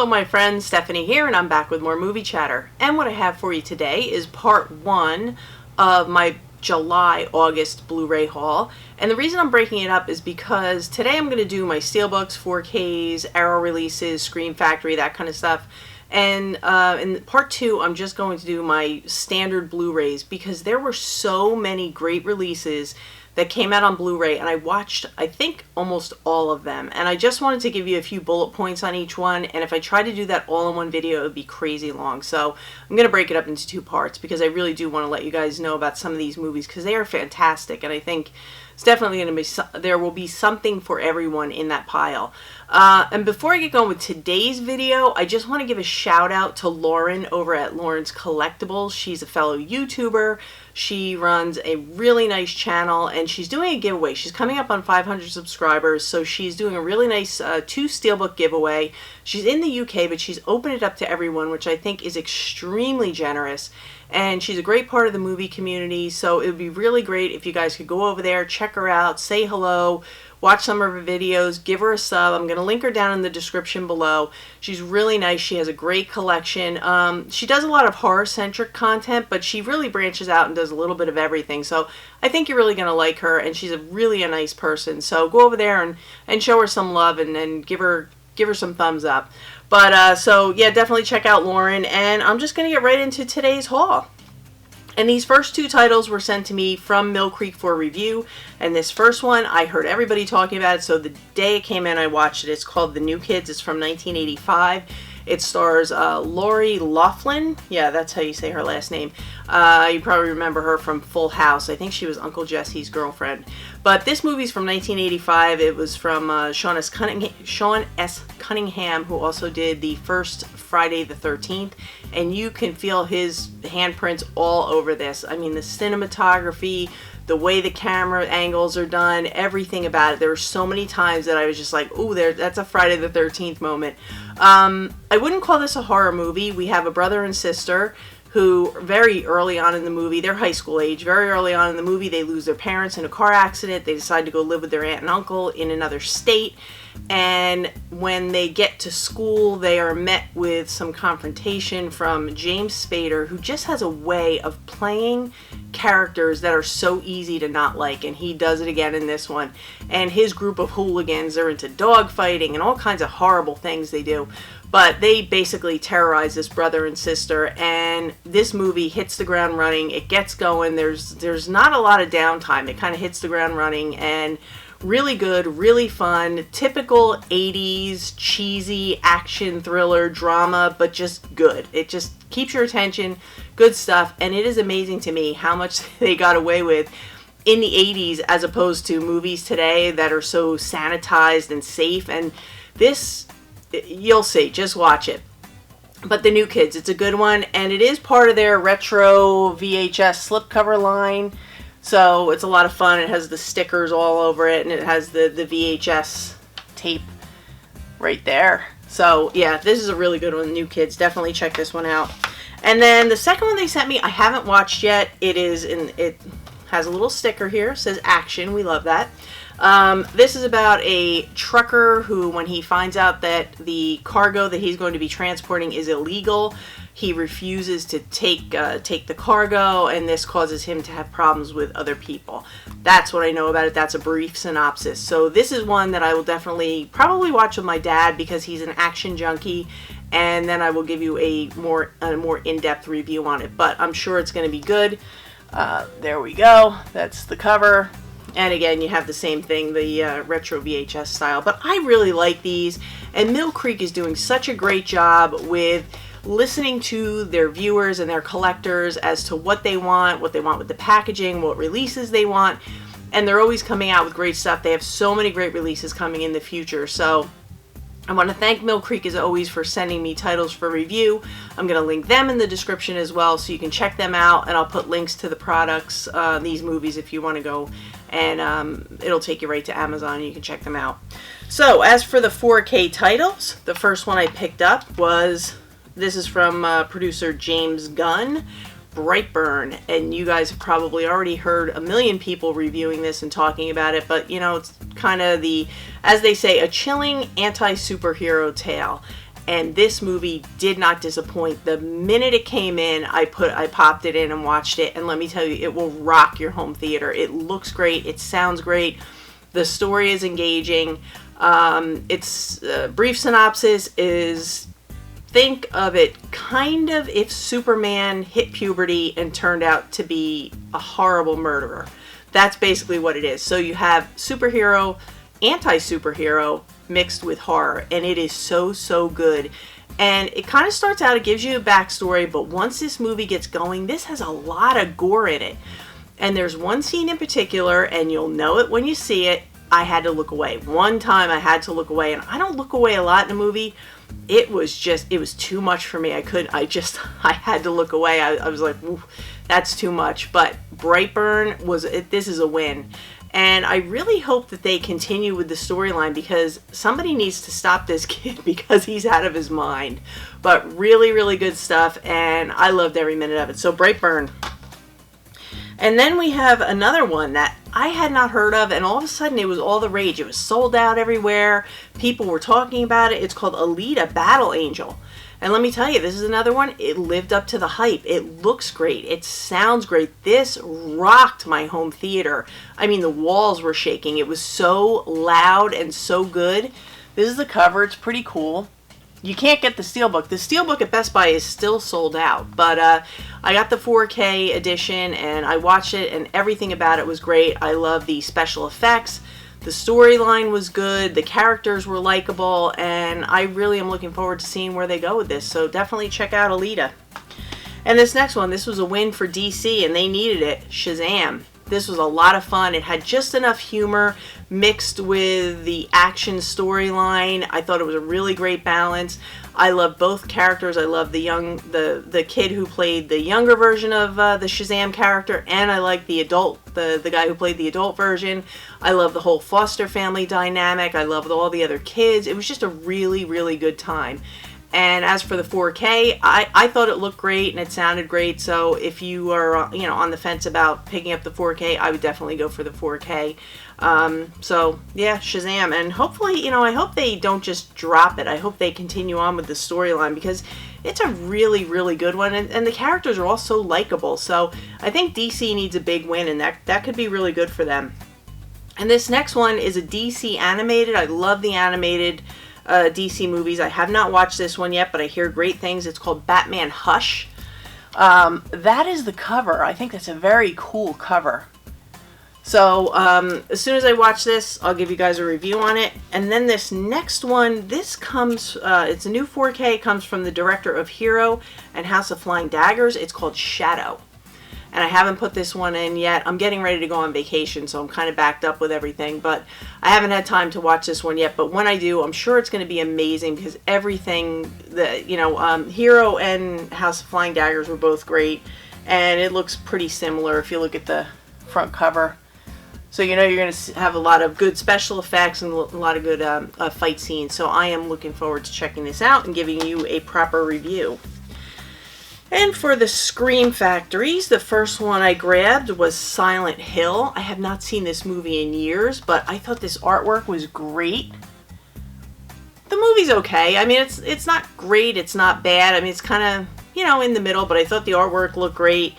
Hello my friends, Stephanie here, and I'm back with more movie chatter. And what I have for you today is part 1 of my July-August Blu-ray haul. And the reason I'm breaking it up is because today I'm going to do my Steelbooks, 4Ks, Arrow releases, Scream Factory, that kind of stuff. And in part 2, I'm just going to do my standard Blu-rays because there were so many great releases that came out on Blu-ray, and I watched, I think, almost all of them. And I just wanted to give you a few bullet points on each one, and if I tried to do that all in one video, it would be crazy long. So I'm going to break it up into 2 parts because I really do want to let you guys know about some of these movies because they are fantastic, and I think it's definitely going to be, there will be something for everyone in that pile. And before I get going with today's video, I just want to give a shout out to Lauren over at Lauren's Collectibles. She's a fellow YouTuber. She runs a really nice channel and she's doing a giveaway. She's coming up on 500 subscribers, so she's doing a really nice 2 Steelbook giveaway. She's in the UK, but she's opened it up to everyone, which I think is extremely generous. And she's a great part of the movie community, so it would be really great if you guys could go over there, check her out, say hello, watch some of her videos, give her a sub. I'm going to link her down in the description below. She's really nice. She has a great collection. She does a lot of horror-centric content, but she really branches out and does a little bit of everything. So I think you're really going to like her, and she's really a nice person. So go over there and show her some love and give her some thumbs up. But so yeah, definitely check out Lauren, and I'm just going to get right into today's haul. And these first 2 titles were sent to me from Mill Creek for review. And this first one, I heard everybody talking about it, so the day it came in, I watched it. It's called The New Kids. It's from 1985. It stars Lori Loughlin. Yeah, that's how you say her last name. You probably remember her from Full House. I think she was Uncle Jesse's girlfriend. But this movie's from 1985. It was from Sean S. Cunningham, who also did the first Friday the 13th. And you can feel his handprints all over this. I mean, the cinematography, the way the camera angles are done, everything about it. There were so many times that I was just like, ooh, that's a Friday the 13th moment. I wouldn't call this a horror movie. We have a brother and sister who very early on in the movie, they're high school age, very early on in the movie, they lose their parents in a car accident. They decide to go live with their aunt and uncle in another state. And when they get to school, they are met with some confrontation from James Spader, who just has a way of playing characters that are so easy to not like, and he does it again in this one. And his group of hooligans are into dogfighting and all kinds of horrible things they do. But they basically terrorize this brother and sister, and this movie hits the ground running. It gets going. There's not a lot of downtime. It kind of hits the ground running, and really good, really fun, typical 80s cheesy action thriller drama, but just good. It just keeps your attention, good stuff, and it is amazing to me how much they got away with in the 80s as opposed to movies today that are so sanitized and safe. And this, you'll see, just watch it. But The New Kids, it's a good one, and it is part of their retro VHS slipcover line. So it's a lot of fun. It has the stickers all over it, and it has the VHS tape right there. So yeah, this is a really good one, New Kids. Definitely check this one out. And then the second one they sent me, I haven't watched yet. It has a little sticker here. It says action. We love that. This is about a trucker who, when he finds out that the cargo that he's going to be transporting is illegal, he refuses to take the cargo, and this causes him to have problems with other people. That's what I know about it. That's a brief synopsis. So this is one that I will definitely probably watch with my dad because he's an action junkie, and then I will give you a more in-depth review on it. But I'm sure it's going to be good. There we go. That's the cover. And again, you have the same thing, the retro VHS style. But I really like these, and Mill Creek is doing such a great job with listening to their viewers and their collectors as to what they want with the packaging, what releases they want, and they're always coming out with great stuff. They have so many great releases coming in the future. So I want to thank Mill Creek as always for sending me titles for review. I'm going to link them in the description as well, so you can check them out, and I'll put links to the products, these movies, if you want to go, and it'll take you right to Amazon and you can check them out. So as for the 4K titles, the first one I picked up was, this is from producer James Gunn, Brightburn, and you guys have probably already heard a million people reviewing this and talking about it, but you know, it's kind of the, as they say, a chilling anti-superhero tale. and this movie did not disappoint. The minute it came in, I popped it in and watched it, and let me tell you, it will rock your home theater. It looks great, it sounds great, the story is engaging. Its brief synopsis is, think of it kind of if Superman hit puberty and turned out to be a horrible murderer. That's basically what it is. So you have superhero, anti-superhero mixed with horror, and it is so good. And it kind of starts out, it gives you a backstory, but once this movie gets going, this has a lot of gore in it. And there's one scene in particular, and you'll know it when you see it. I had to look away. One time I had to look away, and I don't look away a lot in a movie. It was too much for me. I had to look away. I was like, ooh, that's too much. But Brightburn this is a win. And I really hope that they continue with the storyline, because somebody needs to stop this kid because he's out of his mind. But really good stuff, and I loved every minute of it. So Brightburn. And then we have another one that I had not heard of, and all of a sudden it was all the rage. It was sold out everywhere. People were talking about it. It's called Alita Battle Angel. And let me tell you, this is another one. It lived up to the hype. It looks great. It sounds great. This rocked my home theater. I mean, the walls were shaking. It was so loud and so good. This is the cover. It's pretty cool. You can't get the Steelbook. The Steelbook at Best Buy is still sold out. But I got the 4K edition, and I watched it, and everything about it was great. I love the special effects. The storyline was good, the characters were likable, and I really am looking forward to seeing where they go with this. So definitely check out Alita. And this next one, this was a win for DC, and they needed it. Shazam. This was a lot of fun. It had just enough humor mixed with the action storyline. I thought it was a really great balance. I love both characters. I love the kid who played the younger version of the Shazam character, and I like the adult, the guy who played the adult version. I love the whole foster family dynamic. I loved all the other kids. It was just a really good time. And as for the 4K, I thought it looked great and it sounded great. So if you are on the fence about picking up the 4K, I would definitely go for the 4K. So yeah, Shazam, and hopefully, I hope they don't just drop it. I hope they continue on with the storyline, because it's a really good one, and the characters are all so likable. So I think DC needs a big win, and that could be really good for them. And this next one is a DC animated. I love the animated DC movies. I have not watched this one yet, but I hear great things. It's called Batman Hush. That is the cover. I think that's a very cool cover. So as soon as I watch this, I'll give you guys a review on it. And then this next one, this comes, it's a new 4K, comes from the director of Hero and House of Flying Daggers. It's called Shadow. And I haven't put this one in yet. I'm getting ready to go on vacation, so I'm kind of backed up with everything. But I haven't had time to watch this one yet. But when I do, I'm sure it's going to be amazing, because everything, Hero and House of Flying Daggers were both great. And it looks pretty similar if you look at the front cover. So you're going to have a lot of good special effects and a lot of good fight scenes. So I am looking forward to checking this out and giving you a proper review. And for the Scream Factories, the first one I grabbed was Silent Hill. I have not seen this movie in years, but I thought this artwork was great. The movie's okay. I mean, it's not great, it's not bad. I mean, it's kind of, in the middle, but I thought the artwork looked great.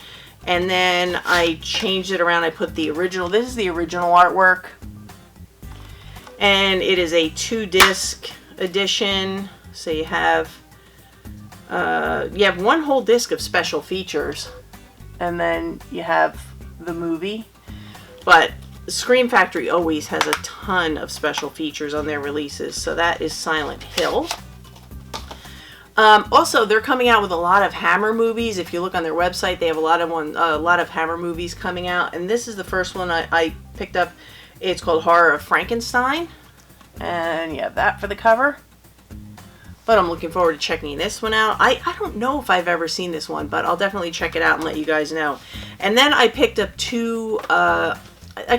And then I changed it around. I put the original. This is the original artwork. And it is a 2-disc edition. So you have one whole disc of special features. And then you have the movie. But Scream Factory always has a ton of special features on their releases. So that is Silent Hill. Also, they're coming out with a lot of Hammer movies. If you look on their website, they have a lot of Hammer movies coming out. And this is the first one I picked up. It's called Horror of Frankenstein. And you have that for the cover. But I'm looking forward to checking this one out. I don't know if I've ever seen this one, but I'll definitely check it out and let you guys know. And then I picked up two, I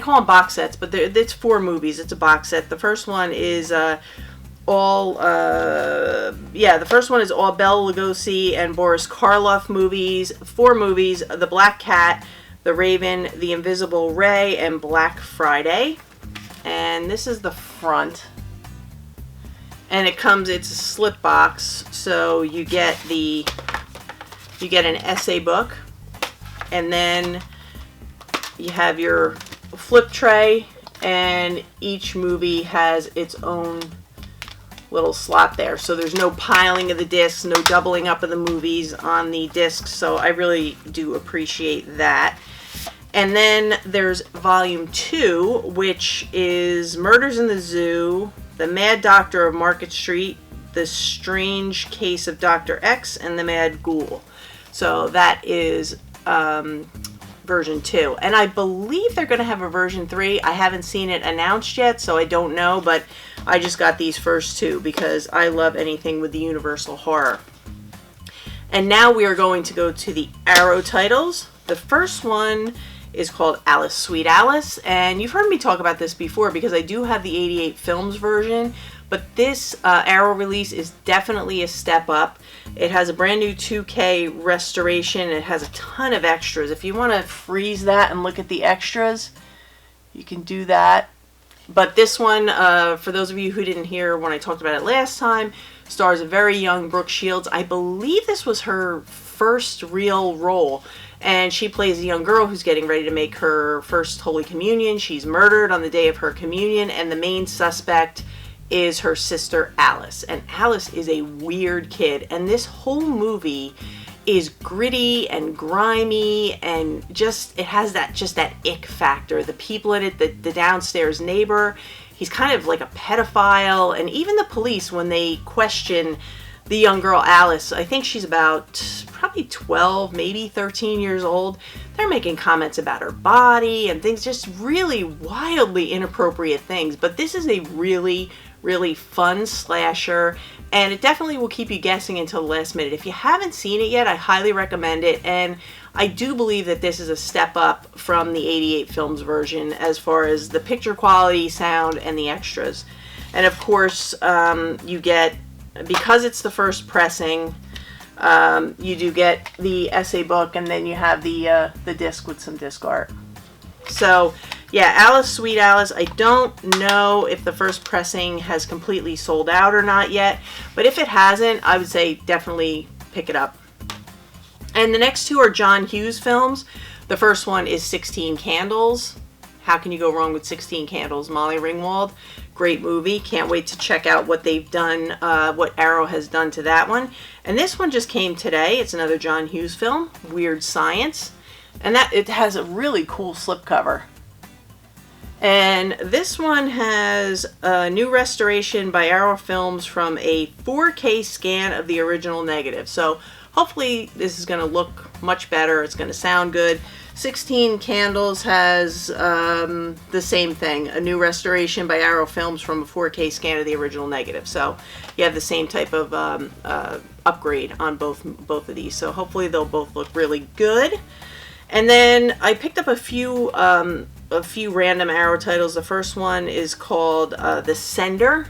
call them box sets, but it's 4 movies. It's a box set. The first one is the first one is all Bela Lugosi and Boris Karloff movies. 4 movies: The Black Cat, The Raven, The Invisible Ray, and Black Friday. And this is the front. And it's a slip box, so you get an essay book, and then you have your flip tray, and each movie has its own little slot there. So there's no piling of the discs, no doubling up of the movies on the discs, so I really do appreciate that. And then there's volume 2, which is Murders in the Zoo, The Mad Doctor of Market Street, The Strange Case of Dr. X, and The Mad Ghoul. So that is version 2. And I believe they're going to have a version 3. I haven't seen it announced yet, so I don't know, but I just got these first 2 because I love anything with the Universal horror. And now we are going to go to the Arrow titles. The first one is called Alice, Sweet Alice, and you've heard me talk about this before because I do have the 88 Films version, but this Arrow release is definitely a step up. It has a brand new 2K restoration. It has a ton of extras. If you want to freeze that and look at the extras, you can do that. But this one, for those of you who didn't hear when I talked about it last time, stars a very young Brooke Shields. I believe this was her first real role. And she plays a young girl who's getting ready to make her first Holy Communion. She's murdered on the day of her communion, and the main suspect is her sister Alice. And Alice is a weird kid, and this whole movie is gritty and grimy, and it has that ick factor. The people in it, the downstairs neighbor, he's kind of like a pedophile, and even the police, when they question the young girl Alice, I think she's about probably 12, maybe 13 years old, they're making comments about her body and things, just really wildly inappropriate things. But this is a really, really fun slasher, and it definitely will keep you guessing until the last minute. If you haven't seen it yet, I highly recommend it, and I do believe that this is a step up from the 88 Films version as far as the picture quality, sound, and the extras. And of course, you get, because it's the first pressing, you do get the essay book, and then you have the disc with some disc art. So yeah, Alice, Sweet Alice, I don't know if the first pressing has completely sold out or not yet, but if it hasn't, I would say definitely pick it up. And the next 2 are John Hughes films. The first one is 16 Candles. How can you go wrong with 16 Candles? Molly Ringwald. Great movie. Can't wait to check out what they've done, what Arrow has done to that one. And this one just came today. It's another John Hughes film, Weird Science. And it has a really cool slipcover. And this one has a new restoration by Arrow Films from a 4K scan of the original negative. So hopefully this is going to look much better. It's going to sound good. 16 Candles has the same thing, a new restoration by Arrow Films from a 4K scan of the original negative. So you have the same type of upgrade on both of these. So hopefully they'll both look really good. And then I picked up a few random Arrow titles. The first one is called The Sender,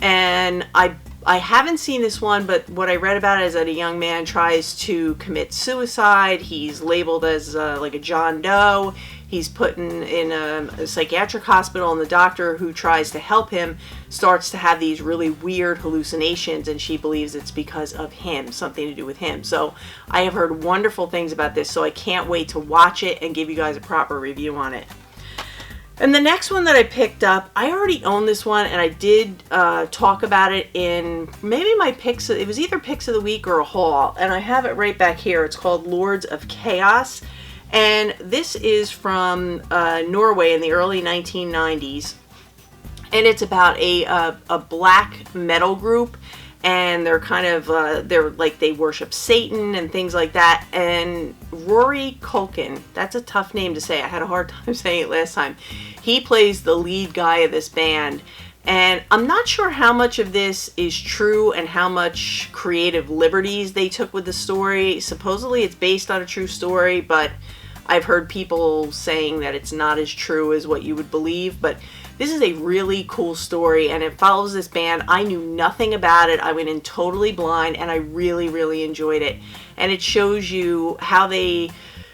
and I haven't seen this one, but what I read about it is that a young man tries to commit suicide. He's labeled as like a John Doe. He's put in a psychiatric hospital, and the doctor who tries to help him starts to have these really weird hallucinations, and she believes it's because of him, something to do with him. So I have heard wonderful things about this, so I can't wait to watch it and give you guys a proper review on it. And the next one that I picked up, I already own this one, and I did talk about it in maybe my picks. It was either picks of the week or a haul, and I have it right back here. It's called Lords of Chaos, and this is from Norway in the early 1990s, and it's about a black metal group, and they're kind of they worship Satan and things like that. And Rory Culkin, that's a tough name to say. I had a hard time saying it last time. He plays the lead guy of this band, and I'm not sure how much of this is true and how much creative liberties they took with the story. Supposedly it's based on a true story, but I've heard people saying that it's not as true as what you would believe. But this is a really cool story, and it follows this band. I knew nothing about it. I went in totally blind, and I really, really enjoyed it. And it shows you how they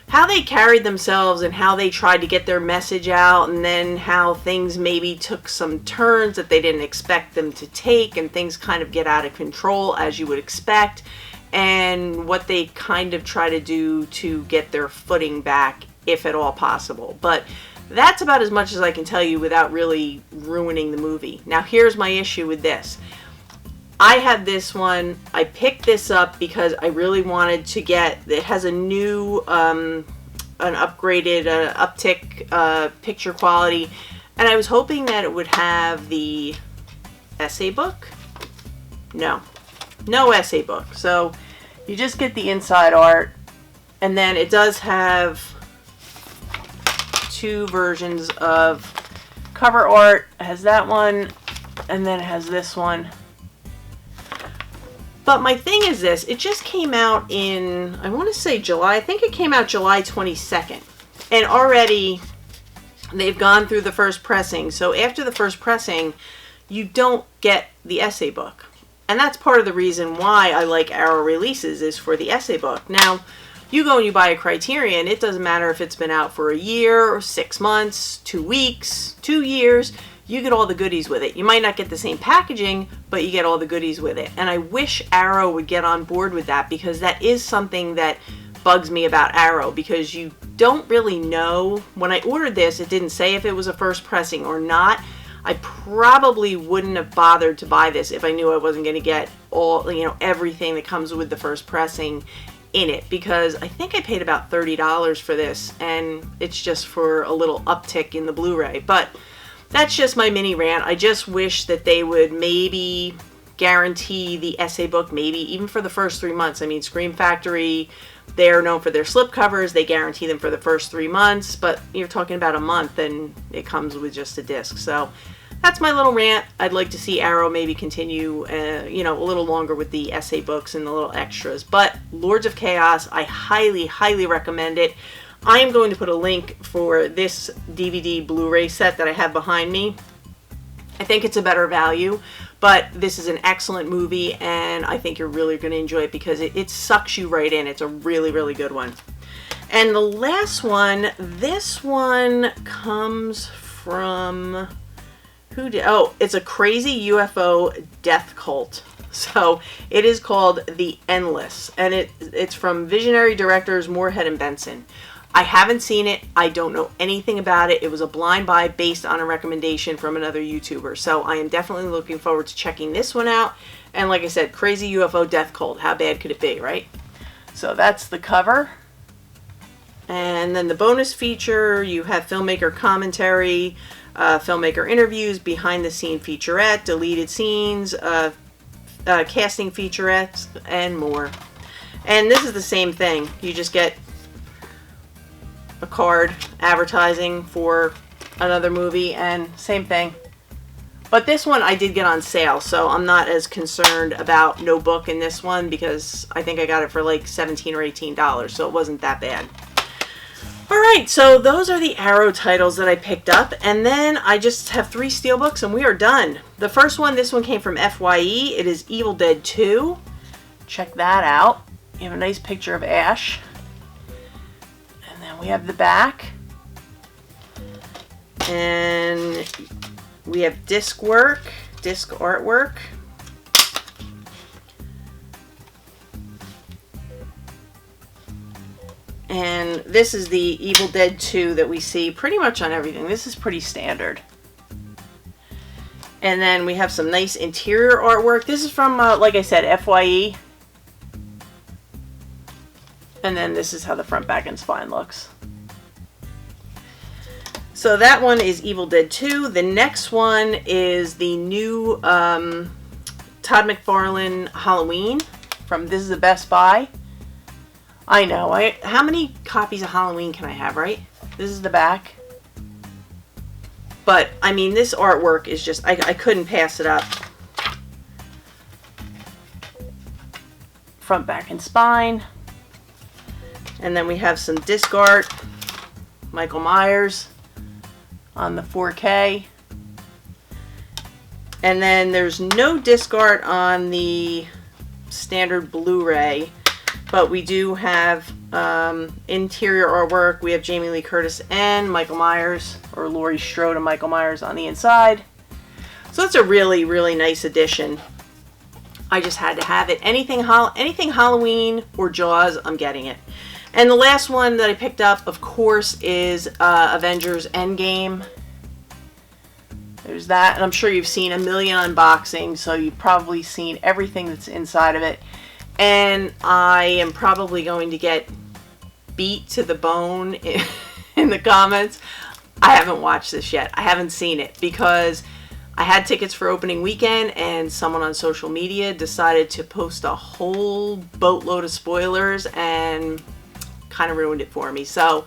how they carried themselves and how they tried to get their message out, and then how things maybe took some turns that they didn't expect them to take, and things kind of get out of control as you would expect, and what they kind of try to do to get their footing back, if at all possible. But that's about as much as I can tell you without really ruining the movie. Now here's my issue with this. I had this one, I picked this up because I really wanted to get, it has a new, an upgraded, uptick picture quality, and I was hoping that it would have the essay book. No essay book. So you just get the inside art, and then it does have two versions of cover art. It has that one, and then it has this one. But my thing is this, it just came out in, I want to say July, I think it came out July 22nd. And already they've gone through the first pressing. So after the first pressing, you don't get the essay book. And that's part of the reason why I like Arrow releases, is for the essay book. Now, you go and you buy a Criterion, it doesn't matter if it's been out for a year or 6 months, 2 weeks, 2 years, you get all the goodies with it. You might not get the same packaging, but you get all the goodies with it. And I wish Arrow would get on board with that, because that is something that bugs me about Arrow, because you don't really know. When I ordered this, it didn't say if it was a first pressing or not. I probably wouldn't have bothered to buy this if I knew I wasn't going to get all, everything that comes with the first pressing in it, because I think I paid about $30 for this, and it's just for a little uptick in the Blu-ray. But that's just my mini rant. I just wish that they would maybe guarantee the essay book, maybe even for the first 3 months. I mean, Scream Factory, they're known for their slipcovers. They guarantee them for the first 3 months, but you're talking about a month and it comes with just a disc. So that's my little rant. I'd like to see Arrow maybe continue, a little longer with the essay books and the little extras. But Lords of Chaos, I highly, highly recommend it. I am going to put a link for this DVD Blu-ray set that I have behind me. I think it's a better value, but this is an excellent movie, and I think you're really going to enjoy it because it sucks you right in. It's a really, really good one. And the last one, this one comes from, it's a crazy UFO death cult. So it is called The Endless, and it's from visionary directors Moorhead and Benson. I haven't seen it. I don't know anything about it. It was a blind buy based on a recommendation from another YouTuber. So I am definitely looking forward to checking this one out. And like I said, crazy UFO death cult. How bad could it be, right? So that's the cover. And then the bonus feature, you have filmmaker commentary, filmmaker interviews, behind the scene featurette, deleted scenes, casting featurettes, and more. And this is the same thing. You just get a card advertising for another movie, and same thing. But this one I did get on sale, so I'm not as concerned about no book in this one, because I think I got it for like $17 or $18, so it wasn't that bad. Alright, so those are the Arrow titles that I picked up, and then I just have 3 steelbooks and we are done. The first one, this one came from FYE. It is Evil Dead 2. Check that out. You have a nice picture of Ash. And then we have the back. And we have disc artwork. And this is the Evil Dead 2 that we see pretty much on everything. This is pretty standard. And then we have some nice interior artwork. This is from, like I said, FYE. And then this is how the front, back, and spine looks. So that one is Evil Dead 2. The next one is the new Todd McFarlane Halloween from This Is a Best Buy. I know. How many copies of Halloween can I have, right? This is the back. But, I mean, this artwork is just, I couldn't pass it up. Front, back, and spine. And then we have some disc art. Michael Myers on the 4K. And then there's no disc art on the standard Blu-ray. But we do have Interior artwork, we have Jamie Lee Curtis and Michael Myers, or Laurie Strode and Michael Myers on the inside. So it's a really, really nice addition. I just had to have it. Anything Halloween or Jaws, I'm getting it. And the last one that I picked up, of course, is Avengers Endgame. There's that, and I'm sure you've seen a million unboxings, so you've probably seen everything that's inside of it. And I am probably going to get beat to the bone in the comments. I haven't watched this yet. I haven't seen it because I had tickets for opening weekend and someone on social media decided to post a whole boatload of spoilers and kind of ruined it for me. So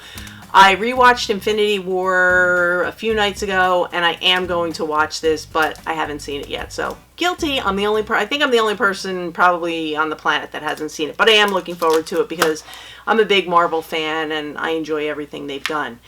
I rewatched Infinity War a few nights ago, and I am going to watch this, but I haven't seen it yet. So guilty. I'm the only I think I'm the only person probably on the planet that hasn't seen it, but I am looking forward to it because I'm a big Marvel fan and I enjoy everything they've done.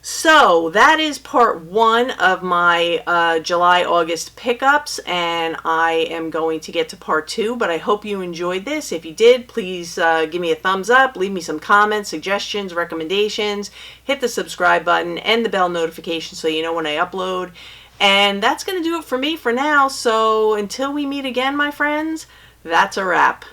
So that is part one of my July-August pickups, and I am going to get to part two, but I hope you enjoyed this. If you did, please give me a thumbs up, leave me some comments, suggestions, recommendations, hit the subscribe button and the bell notification so you know when I upload. And that's going to do it for me for now, so until we meet again, my friends, that's a wrap.